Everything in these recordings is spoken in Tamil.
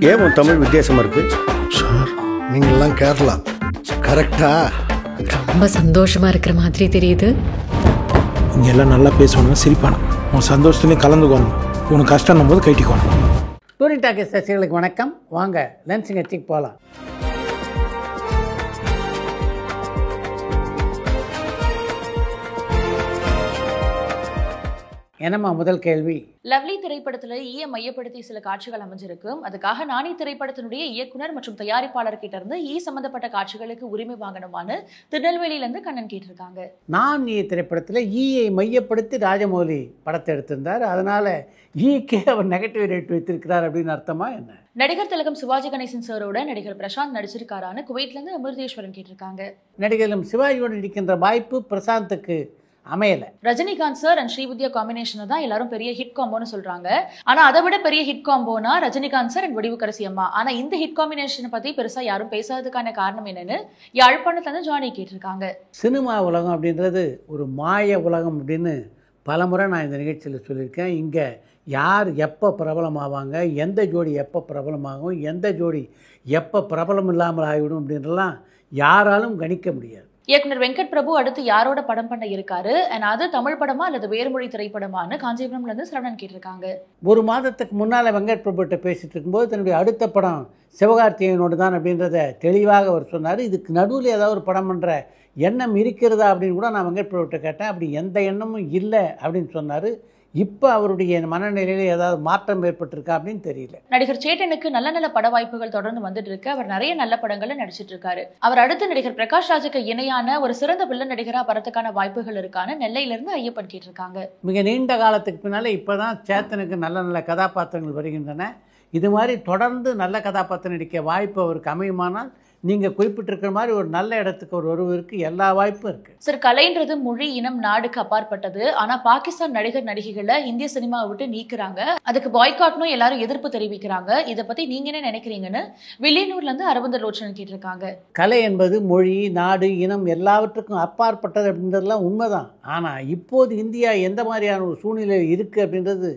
ஏன் உன் தமிழ் வித்தியாசமாக இருக்கு? சார் நீங்கள்லாம் கேரளா கரெக்டா? ரொம்ப சந்தோஷமா இருக்கிற மாதிரி தெரியுது. இங்கே எல்லாம் நல்லா பேசணும், சிரிப்பானு, உன் சந்தோஷத்துலேயும் கலந்துக்கணும், உனக்கு கஷ்டம் போது கைட்டிக்கணும். டூரிங் டாக்கீஸ் ரசிகர்களுக்கு வணக்கம். வாங்க லென்ஸ் நிகழ்ச்சிக்கு போகலாம். என்னம்மா முதல் கேள்வி? லவ்லி திரைப்படத்துல மையப்படுத்தி சில காட்சிகள் அமைஞ்சிருக்கும். அதுக்காக நானி திரைப்படத்தினுடைய இயக்குனர் மற்றும் தயாரிப்பாளர் கிட்ட இருந்து சம்பந்தப்பட்ட காட்சிகளுக்கு உரிமை வாங்கணுமான்னு திருநெல்வேலியில இருந்து கண்ணன் கேட்டிருக்காங்க. நான் திரைப்படத்தில் மையப்படுத்தி ராஜமௌலி படத்தை எடுத்திருந்தார், அதனால ஈக்கே அவர் நெகட்டிவ் ரேட் வைத்திருக்கிறார் அப்படின்னு அர்த்தமா என்ன? நடிகர் திலகம் சிவாஜி கணேசன் சாரோட நடிகர் பிரசாந்த் நடிச்சிருக்காரான்னு குவைட்ல இருந்து அமிர்தேஸ்வரன் கேட்டிருக்காங்க. நடிகர் சிவாஜியோடு நடிக்கின்ற வாய்ப்பு பிரசாந்துக்கு அமையல. ரஜினிகாந்த் சார் அண்ட் ஸ்ரீவித்யா காம்பினேஷனை தான் எல்லாரும் பெரிய ஹிட் காம்போன்னு சொல்றாங்க. ஆனா அதை விட பெரிய ஹிட் காம்போனா ரஜினிகாந்த் சார் அண்ட் வடிவுக்கரசி அம்மா. ஆனா இந்த ஹிட் காம்பினேஷனை பத்தி பெருசா யாரும் பேசாததுக்கான காரணம் என்னன்னு யாழ்ப்பாணத்துல இருந்து ஜானி கேட்டிருக்காங்க. சினிமா உலகம் அப்படின்றது ஒரு மாய உலகம் அப்படின்னு பலமுறை நான் இந்த நிகழ்ச்சியில் சொல்லியிருக்கேன். இங்கே யார் எப்போ பிரபலமாவாங்க, எந்த ஜோடி எப்போ பிரபலமாகும், எந்த ஜோடி எப்போ பிரபலம் இல்லாமல் ஆகிவிடும் அப்படின்றலாம் யாராலும் கணிக்க முடியாது. இயக்குனர் வெங்கட் பிரபு அடுத்து யாரோட படம் பண்ண இருக்காரு, அது தமிழ் படமா அல்லது வேறு மொழி திரைப்படமானு காஞ்சிபுரம்ல இருந்து சரவணன் கேட்டிருக்காங்க. ஒரு மாதத்துக்கு முன்னால் வெங்கட் பிரபுகிட்ட பேசிட்டு இருக்கும்போது தன்னுடைய அடுத்த படம் சிவகார்த்திகேயனோடு தான் அப்படின்றத தெளிவாக அவர் சொன்னார். இதுக்கு நடுவில் ஏதாவது ஒரு படம் பண்ணுற எண்ணம் இருக்கிறதா அப்படின்னு கூட நான் வெங்கட் பிரபுகிட்ட கேட்டேன். அப்படி எந்த எண்ணமும் இல்லை அப்படின்னு சொன்னார். இப்போ அவருடைய மனநிலையில் ஏதாவது மாற்றம் ஏற்பட்டிருக்கா அப்படின்னு தெரியல. நடிகர் சேட்டனுக்கு நல்ல நல்ல பட வாய்ப்புகள் தொடர்ந்து வந்துட்டு இருக்கு. அவர் நிறைய நல்ல படங்களை நடிச்சிட்டு இருக்காரு. அவர் அடுத்து நடிகர் பிரகாஷ் ராஜுக்கு இணையான ஒரு சிறந்த வில்லன் நடிகரா வரதுக்கான வாய்ப்புகள் இருக்கான்னு நெல்லையில இருந்து ஐயப்பன் கேட்டிருக்காங்க. மிக நீண்ட காலத்துக்கு பின்னால இப்போதான் சேத்தனுக்கு நல்ல நல்ல கதாபாத்திரங்கள் வருகின்றன. இது மாதிரி தொடர்ந்து நல்ல கதாபாத்திரம் நடிக்க வாய்ப்பு அவருக்கு அமையுமானால் நீங்க குறிப்பிட்டிருக்கிற மாதிரி ஒரு நல்ல இடத்துக்கு ஒரு ஒருவருக்கு எல்லா வாய்ப்பும் இருக்கு. சார், கலைன்றது மொழி இனம் நாடுக்கு அப்பாற்பட்டது. ஆனா பாகிஸ்தான் நடிகர் நடிகைகளை இந்திய சினிமாவை விட்டு நீக்குறாங்க. அதுக்கு பாய்காட்னும் எல்லாரும் எதிர்ப்பு தெரிவிக்கிறாங்க. இதை பத்தி நீங்க என்ன நினைக்கிறீங்கன்னு வில்லியனூர்ல இருந்து அரவிந்தர் லோச்சன் கேட்டிருக்காங்க. கலை என்பது மொழி நாடு இனம் எல்லாவற்றுக்கும் அப்பாற்பட்டது அப்படின்றதுலாம் உண்மைதான். ஆனா இப்போது இந்தியா எந்த மாதிரியான ஒரு சூழ்நிலை இருக்கு அப்படின்றது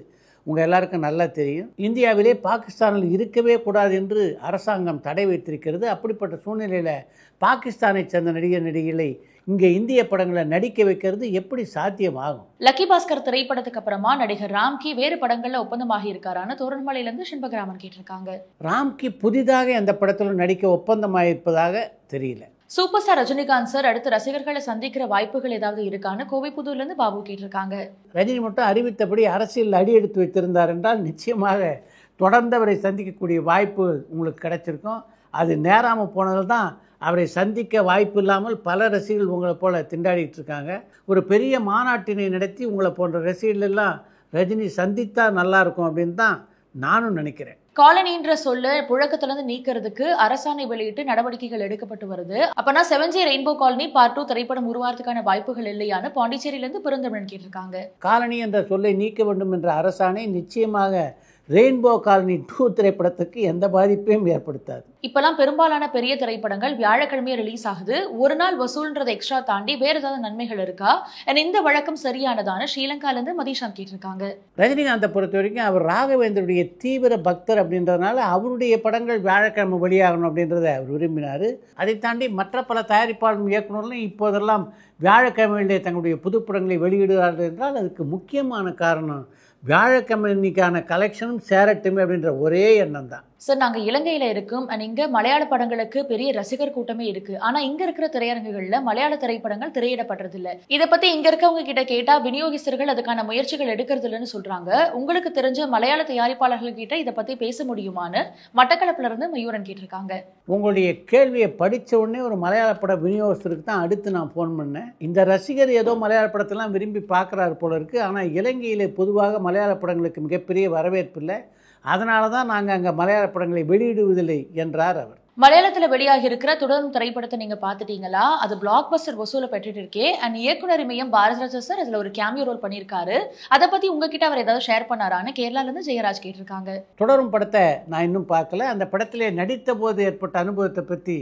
உங்கள் எல்லாருக்கும் நல்லா தெரியும். இந்தியாவிலே பாகிஸ்தானில் இருக்கவே கூடாது என்று அரசாங்கம் தடை வைத்திருக்கிறது. அப்படிப்பட்ட சூழ்நிலையில் பாகிஸ்தானை சேர்ந்த நடிகர் நடிகைகளை இங்கே இந்திய படங்களை நடிக்க வைக்கிறது எப்படி சாத்தியமாகும்? லக்கி பாஸ்கர் திரைப்படத்துக்கு அப்புறமா நடிகர் ராம்கி வேறு படங்கள்ல ஒப்பந்தமாகி இருக்காரான்னு தோரன்மலையிலிருந்து சின்பகிராமன் கேட்டிருக்காங்க. ராம்கி புதிதாக எந்த படத்திலும் நடிக்க ஒப்பந்தமாயிருப்பதாக தெரியல. சூப்பர் ஸ்டார் ரஜினிகாந்த் சார் அடுத்து ரசிகர்களை சந்திக்கிற வாய்ப்புகள் ஏதாவது இருக்கான்னு கோவைப்புதூர்ல இருந்து பாபு கேட்டிருக்காங்க. ரஜினி மட்டும் அறிவித்தபடி அரசியல் அடி எடுத்து வைத்திருந்தார் என்றால் நிச்சயமாக தொடர்ந்து அவரை சந்திக்கக்கூடிய வாய்ப்புகள் உங்களுக்கு கிடைச்சிருக்கும். அது நேராமல் போனதில் தான் அவரை சந்திக்க வாய்ப்பு இல்லாமல் பல ரசிகர்கள் உங்களை போல திண்டாடிட்டு இருக்காங்க. ஒரு பெரிய மாநாட்டினை நடத்தி உங்களை போன்ற ரசிகர்கள் எல்லாம் ரஜினி சந்தித்தா நல்லா இருக்கும் அப்படின்னு தான் நானும் நினைக்கிறேன். காலனின்ற சொல்ல புழக்கத்துல இருந்து நீக்கிறதுக்கு அரசாணை வெளியிட்டு நடவடிக்கைகள் எடுக்கப்பட்டு வருது. அப்பனா 7G ரெயின்போ காலனி பார்ட் 2 திரைப்படம் உருவாகிறதுக்கான வாய்ப்புகள் இல்லையான்னு பாண்டிச்சேரியில இருந்து பெருந்தமிழன் கேட்டிருக்காங்க. காலனி என்ற சொல்லை நீக்க வேண்டும் என்ற அரசாணை நிச்சயமாக ரெயின்போ காலனி 2 திரைப்படத்துக்கு எந்த பாதிப்பையும் ஏற்படுத்தாது. இப்பெல்லாம் பெரும்பாலான பெரிய திரைப்படங்கள் வியாழக்கிழமையே ரிலீஸ் ஆகுது. ஒரு நாள் வசூல்ன்றதை எக்ஸ்ட்ரா தாண்டி வேற ஏதாவது நன்மைகள் இருக்கா? இந்த வழக்கம் சரியானதான ஸ்ரீலங்கால இருந்து மதிஷாந்த் கேட்டிருக்காங்க. ரஜினிகாந்தை பொறுத்த வரைக்கும் அவர் ராகவேந்தருடைய தீவிர பக்தர் அப்படின்றதுனால அவருடைய படங்கள் வியாழக்கிழமை வெளியாகணும் அப்படின்றத அவர் விரும்பினார். அதை தாண்டி மற்ற பல தயாரிப்பாளர் இயக்குநர்களும் இப்போதெல்லாம் வியாழக்கிழமையிலே தங்களுடைய புதுப்படங்களை வெளியிடுகிறார்கள் என்றால் அதுக்கு முக்கியமான காரணம் வியாழக்கிழமைக்கான கலெக்ஷனும் சேரட்டுமே அப்படின்ற ஒரே எண்ணம் தான். சார், நாங்கள் இலங்கையில் இருக்கோம். இங்கே மலையாள படங்களுக்கு பெரிய ரசிகர் கூட்டமே இருக்கு. ஆனால் இங்கே இருக்கிற திரையரங்குகளில் மலையாள திரைப்படங்கள் திரையிடப்படுறதில்லை. இதை பற்றி இங்கே இருக்கவங்க கிட்ட கேட்டால் விநியோகிஸ்தர்கள் அதுக்கான முயற்சிகள் எடுக்கிறது இல்லைன்னு சொல்கிறாங்க. உங்களுக்கு தெரிஞ்ச மலையாள தயாரிப்பாளர்கள் கிட்ட இதை பற்றி பேச முடியுமான்னு மட்டக்களப்புல இருந்து மயூரன் கேட்டிருக்காங்க. உங்களுடைய கேள்வியை படித்த உடனே ஒரு மலையாள பட விநியோகஸ்தருக்கு தான் அடுத்து நான் ஃபோன் பண்ணேன். இந்த ரசிகர் ஏதோ மலையாள படத்தெல்லாம் விரும்பி பார்க்குறாரு போல இருக்குது. ஆனால் இலங்கையில் பொதுவாக மலையாள படங்களுக்கு மிகப்பெரிய வரவேற்பு இல்லை. அதனால தான் நாங்கள் அங்கே மலையாள படங்களை வெளியிடுவதில்லை என்றார் அவர். மலையாளத்தில் வெளியாகி இருக்கிற தொடரும் திரைப்படத்தை நீங்க பாத்துட்டீங்களா? அது பிளாக் பஸ்டர் வசூலை பெற்றுட்டு இருக்கே. இயக்குனர் இமயம் பாரதிராஜா சார் அதுல ஒரு கேமியோ ரோல் பண்ணியிருக்காரு. அதை பத்தி உங்ககிட்ட அவர் ஏதாவது ஷேர் பண்ணாரான்னு கேரளால இருந்து ஜெயராஜ் கேட்டிருக்காங்க. தொடரும் படத்தை நான் இன்னும் பார்க்கல. அந்த படத்திலே நடித்த போது ஏற்பட்ட அனுபவத்தை பற்றி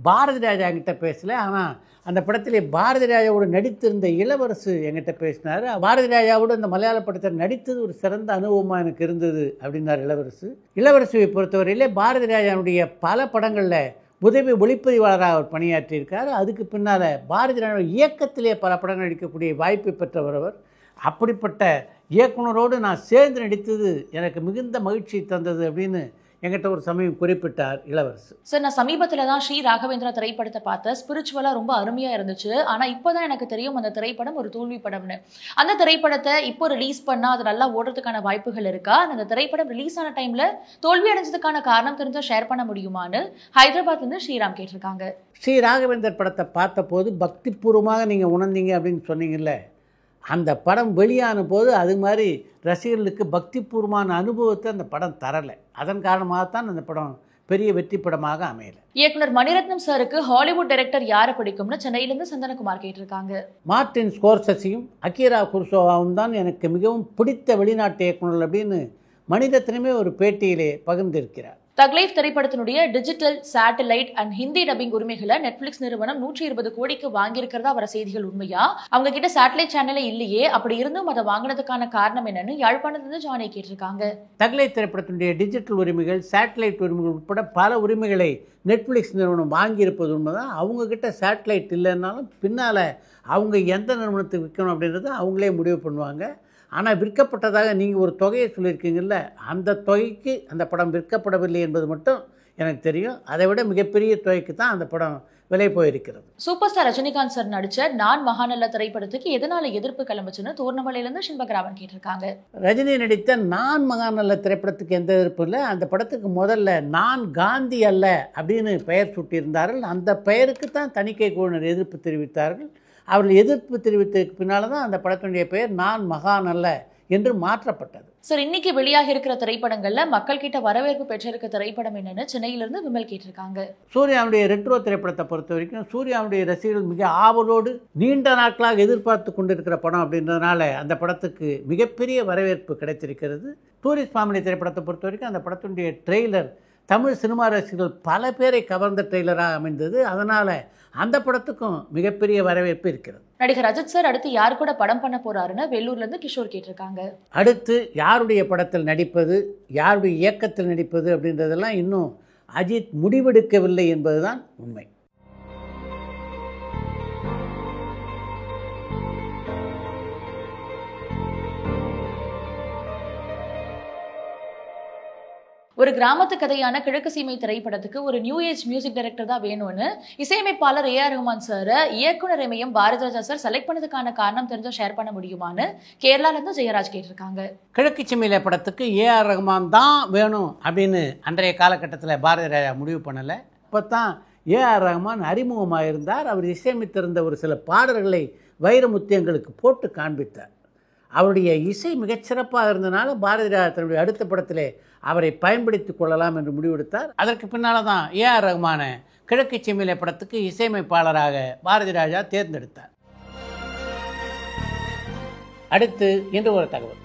பாரதி ராஜா என்கிட்ட பேசலை. ஆனால் அந்த படத்திலே பாரதி ராஜாவோடு நடித்திருந்த இளவரசு என்கிட்ட பேசினார். பாரதி ராஜாவோடு அந்த மலையாள படத்தில் நடித்தது ஒரு சிறந்த அனுபவமாக எனக்கு இருந்தது அப்படின்னார் இளவரசு. இளவரசுவை பொறுத்தவரையிலே பாரதி ராஜாவுடைய பல படங்களில் உதவி ஒளிப்பதிவாளராக அவர் பணியாற்றியிருக்கார். அதுக்கு பின்னால் பாரதி ராஜா இயக்கத்திலே பல படங்கள் நடிக்கக்கூடிய வாய்ப்பை பெற்றவர் அவர். அப்படிப்பட்ட இயக்குனரோடு நான் சேர்ந்து நடித்தது எனக்கு மிகுந்த மகிழ்ச்சி தந்தது அப்படின்னு என்கிட்ட ஒரு சமயம் குறிப்பிட்டார் இளவரசு. சார், நான் சமீபத்தில் தான் ஸ்ரீ ராகவேந்திரா திரைப்படத்தை பார்த்தேன். ஸ்பிரிச்சுவலாக ரொம்ப அருமையாக இருந்துச்சு. ஆனால் இப்போ தான் எனக்கு தெரியும் அந்த திரைப்படம் ஒரு தோல்வி படம்னு. அந்த திரைப்படத்தை இப்போ ரிலீஸ் பண்ணால் அது நல்லா ஓடுறதுக்கான வாய்ப்புகள் இருக்கா? அந்த திரைப்படம் ரிலீஸ் ஆன டைமில் தோல்வி அடைஞ்சதுக்கான காரணம் தெரிஞ்சால் ஷேர் பண்ண முடியுமான்னு ஹைதராபாத்லேருந்து ஸ்ரீராம் கேட்டிருக்காங்க. ஸ்ரீ ராகவேந்தர் படத்தை பார்த்தபோது பக்திபூர்வமாக நீங்கள் உணர்ந்தீங்க அப்படின்னு சொன்னீங்கல்ல, அந்த படம் வெளியான போது அது மாதிரி ரசிகர்களுக்கு பக்திபூர்வமான அனுபவத்தை அந்த படம் தரலை. அதன் காரணமாகத்தான் அந்த படம் பெரிய வெற்றி படமாக அமையலை. இயக்குனர் மணிரத்னம் சாருக்கு ஹாலிவுட் டைரக்டர் யாரை பிடிக்கும்னு சென்னையிலேருந்து சந்தனகுமார் கேட்டிருக்காங்க. மார்ட்டின் ஸ்கோர்செஸியும் அகிரா குரோசாவாவும் தான் எனக்கு மிகவும் பிடித்த வெளிநாட்டு இயக்குனர் அப்படின்னு மணிரத்னமே ஒரு பேட்டியிலே பகிர்ந்திருக்கிறார். தக் லைஃப் திரைப்படத்தினுடைய digital, satellite and Hindi dubbing உரிமைகளை நெட்ஃபிளிக்ஸ் நிறுவனம் 120 கோடிக்கு வாங்கியிருக்கிறதா வர செய்திகள் உண்மையா? அவங்க கிட்ட சேட்டலைட் சேனலே இல்லையே, அப்படி இருந்தும் அதை வாங்கினதுக்கான காரணம் என்னன்னு யாழ்ப்பாணத்திலிருந்து ஜானி கேட்டிருக்காங்க. தக் லைஃப் திரைப்படத்தினுடைய டிஜிட்டல் உரிமைகள், சேட்டலைட் உரிமைகள் உட்பட பல உரிமைகளை நெட்ஃபிளிக்ஸ் நிறுவனம் வாங்கியிருப்பது உண்மைதான். அவங்க கிட்ட சேட்டலைட் இல்லைன்னாலும் பின்னால் அவங்க எந்த நிறுவனத்துக்கு விற்கணும் அப்படின்றத அவங்களே முடிவு பண்ணுவாங்க. ஆனால் விற்கப்பட்டதாக நீங்கள் ஒரு தொகையை சொல்லியிருக்கீங்கல்ல, அந்த தொகைக்கு அந்த படம் விற்கப்படவில்லை என்பது மட்டும் எனக்கு தெரியும். அதை விட மிகப்பெரிய தொகைக்கு தான் அந்த படம் விலை போயிருக்கிறது. சூப்பர் ஸ்டார் ரஜினிகாந்த் சார் நடிச்ச நான் மகாநல்ல திரைப்படத்துக்கு எதனால எதிர்ப்பு கிளம்புச்சுன்னு தோர்ணமலையிலிருந்து ஷின்பகராவன் கேட்டிருக்காங்க. ரஜினி நடித்த நான் மகாநல்ல திரைப்படத்துக்கு எந்த எதிர்ப்பு இல்லை. அந்த படத்துக்கு முதல்ல நான் காந்தி அல்ல அப்படின்னு பெயர் சூட்டியிருந்தார்கள். அந்த பெயருக்கு தான் தணிக்கை குழுவினர் எதிர்ப்பு தெரிவித்தார்கள். அவர்கள் எதிர்ப்பு தெரிவித்ததுக்கு பின்னால் தான் அந்த படத்தினுடைய பெயர் நான் மகாநல்ல என்று மாற்றப்பட்டது. சார், இன்னைக்கு வெளியாக இருக்கிற திரைப்படங்கள்ல மக்கள் கிட்ட வரவேற்பு பெற்றிருக்க திரைப்படம் என்னன்னு சென்னையிலிருந்து விமல் கேட்டிருக்காங்க. சூர்யாவுடைய ரெட்ரோ திரைப்படத்தை பொறுத்த வரைக்கும் சூர்யாவுடைய ரசிகர்கள் மிக ஆவலோடு நீண்ட நாட்களாக எதிர்பார்த்து கொண்டிருக்கிற படம் அப்படின்றதுனால அந்த படத்துக்கு மிகப்பெரிய வரவேற்பு கிடைத்திருக்கிறது. டூரிஸ்ட் ஃபேமிலி திரைப்படத்தை பொறுத்த வரைக்கும் அந்த படத்தினுடைய ட்ரெய்லர் தமிழ் சினிமா ரசிகர்கள் பல பேரை கவர்ந்த ட்ரெய்லராக அமைந்தது. அதனால் அந்த படத்துக்கும் மிகப்பெரிய வரவேற்பு இருக்கிறது. நடிகர் அஜித் சார் அடுத்து யார் கூட படம் பண்ண போறாருன்னு வெள்ளூர்லேருந்து கிஷோர் கேட்டிருக்காங்க. அடுத்து யாருடைய படத்தில் நடிப்பது, யாருடைய இயக்கத்தில் நடிப்பது அப்படின்றதெல்லாம் இன்னும் அஜித் முடிவெடுக்கவில்லை என்பதுதான் உண்மை. ஒரு கிராமத்து கதையான கிழக்கு சீமை திரைப்படத்துக்கு ஒரு நியூ ஏஜ் மியூசிக் டைரக்டர் தான் வேணும்னு இசையமைப்பாளர் ஏஆர் ரஹ்மான் சார் இயக்குனர் இமயம் பாரதி ராஜா சார் செலக்ட் பண்ணதுக்கான காரணம் தெரிஞ்சா ஷேர் பண்ண முடியுமான்னு கேரளால இருந்து ஜெயராஜ் கேட்டிருக்காங்க. கிழக்கு சீமையில படத்துக்கு ஏஆர் ரஹ்மான் தான் வேணும் அப்படின்னு அன்றைய காலகட்டத்தில் பாரதி ராஜா முடிவு பண்ணலை. இப்போ தான் ஏஆர் ரஹ்மான் அறிமுகமாக இருந்தார். அவர் இசையமைத்திருந்த ஒரு சில பாடல்களை வைரமுத்து எங்களுக்கு போட்டு காண்பித்தார். அவருடைய இசை மிகச்சிறப்பாக இருந்தனால பாரதி ராஜா தன்னுடைய அடுத்த படத்திலே அவரை பயன்படுத்தி கொள்ளலாம் என்று முடிவெடுத்தார். அதற்கு பின்னால் தான் ஏஆர் ரஹ்மான கிழக்கு சீமையிலே படத்துக்கு இசையமைப்பாளராக பாரதி ராஜா தேர்ந்தெடுத்தார். அடுத்து இன்று ஒரு தகவல்.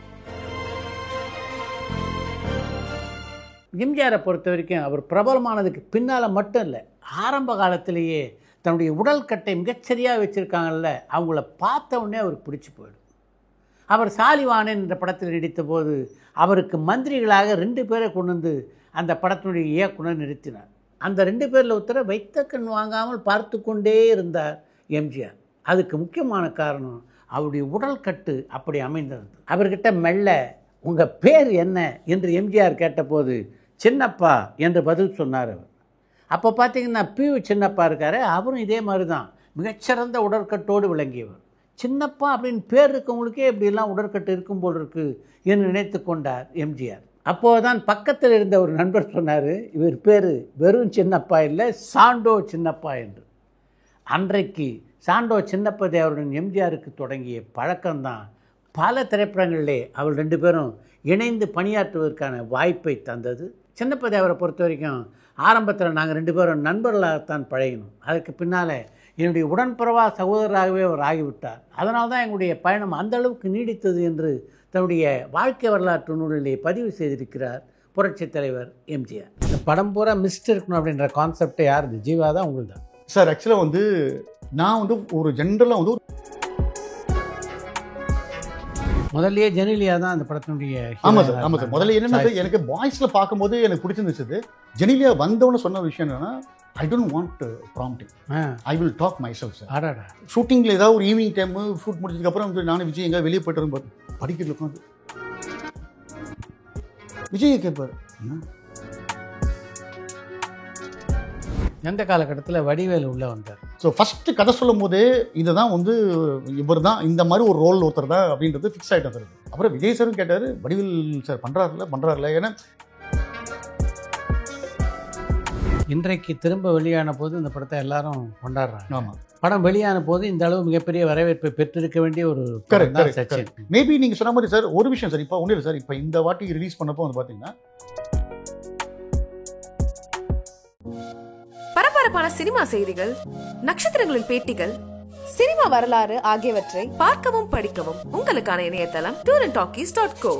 எம்ஜிஆரை பொறுத்த வரைக்கும் அவர் பிரபலமானதுக்கு பின்னால் மட்டும் இல்லை, ஆரம்ப காலத்திலேயே தன்னுடைய உடல் கட்டை மிகச்சரியாக வச்சுருக்காங்கல்ல, அவங்கள பார்த்த உடனே அவருக்கு பிடிச்சி போயிடும். அவர் சாலிவானன் என்ற படத்தில் நடித்த போது அவருக்கு மந்திரிகளாக 2 பேரை கொண்டு வந்து அந்த படத்தினுடைய இயக்குனர் நிறுத்தினார். அந்த 2 பேரில் ஒருத்தரை வைத்த கண் வாங்காமல் பார்த்து கொண்டே இருந்தார் எம்ஜிஆர். அதுக்கு முக்கியமான காரணம் அவருடைய உடல் கட்டு அப்படி அமைந்தது. அவர்கிட்ட மெல்ல உங்கள் பேர் என்ன என்று எம்ஜிஆர் கேட்டபோது சின்னப்பா என்று பதில் சொன்னார் அவர். அப்போ பார்த்தீங்கன்னா பியூ சின்னப்பா இருக்காரு, அவரும் இதே மாதிரி தான் மிகச்சிறந்த உடற்கட்டோடு விளங்கியவர். சின்னப்பா அப்படின்னு பேர் இருக்கவங்களுக்கே இப்படியெல்லாம் உடற்கட்டு இருக்கும் போல் இருக்கு என்று நினைத்து கொண்டார் எம்ஜிஆர். அப்போது தான் பக்கத்தில் இருந்த ஒரு நண்பர் சொன்னார், இவர் பேர் வெறும் சின்னப்பா இல்லை, சாண்டோ சின்னப்பா என்று. அன்றைக்கு சாண்டோ சின்னப்ப தேவருடன் எம்ஜிஆருக்கு தொடங்கிய பழக்கம்தான் பல திரைப்படங்களிலே அவள் 2 பேரும் இணைந்து பணியாற்றுவதற்கான வாய்ப்பை தந்தது. சின்னப்ப தேவரை பொறுத்த வரைக்கும் ஆரம்பத்தில் நாங்கள் 2 பேரும் நண்பர்களாகத்தான் பழகினோம். அதற்கு பின்னால் என்னுடைய உடன்பிறவா சகோதரராகவே அவர் ஆகிவிட்டார். அதனால தான் எங்களுடைய பயணம் அந்த அளவுக்கு நீடித்தது என்று தன்னுடைய வாழ்க்கை வரலாற்று நூலிலே பதிவு செய்திருக்கிறார் புரட்சி தலைவர் எம்ஜிஆர். இந்த படம் பூரா மிஸ்ட் இருக்கணும் அப்படின்ற கான்செப்டை யாருது? ஜீவா தான், உங்களுக்கு தான் சார். ஆக்சுவலாக வந்து நான் வந்து ஒரு ஜென்ரலாக வந்து முதல்லயே ஜெனிலியா தான் அந்த படத்தினுடைய ஆமாம் சார், ஆமாம் சார். முதல்ல என்னென்ன எனக்கு வாய்ஸில் பார்க்கும்போது எனக்கு பிடிச்சிருந்துச்சு. ஜெனிலியா வந்தவொன்னு சொன்ன விஷயம் என்னன்னா, I don't want prompting, I will talk myself sir. ஆடாடா ஷூட்டிங்கில் ஏதாவது ஒரு ஈவினிங் டைம் ஷூட் முடிச்சதுக்கப்புறம் நானும் விஜய் எங்கே வெளியே போய்ட்டு வரும்போது படிக்கிறது உட்காந்து விஜயை கேட்பார். எந்த காலகட்டத்தில் வடிவேல் உள்ள வந்தார். ஸோ ஃபஸ்ட்டு கதை சொல்லும் போதே இதை தான் வந்து இவர் தான் இந்த மாதிரி ஒரு ரோல் ஒருத்தர் தான் அப்படின்றது ஃபிக்ஸ் ஆகிட்டு வருது. அப்புறம் விஜய் சாரும் கேட்டார், வடிவேல் சார் பண்ணுறாருல. ஏன்னா இன்றைக்கு திரும்ப வெளியான போது இந்த படத்தை எல்லாரும் கொண்டாடுறாங்க. ஆமாம், படம் வெளியான போது இந்த அளவு மிகப்பெரிய வரவேற்பை பெற்றிருக்க வேண்டிய ஒரு கரெக்ட். மேபி நீங்கள் சொன்ன மாதிரி சார் ஒரு விஷயம் சார், இப்போ ஒன்றும் இல்லை சார், இப்போ இந்த வாட்டி ரிலீஸ் பண்ணப்போ வந்து பார்த்தீங்கன்னா பரபரப்பான சினிமா செய்திகள், நட்சத்திரங்களின் பேட்டிகள், சினிமா வரலாறு ஆகியவற்றை பார்க்கவும் படிக்கவும் உங்களுக்கான இணையதளம் tourantalkies.co.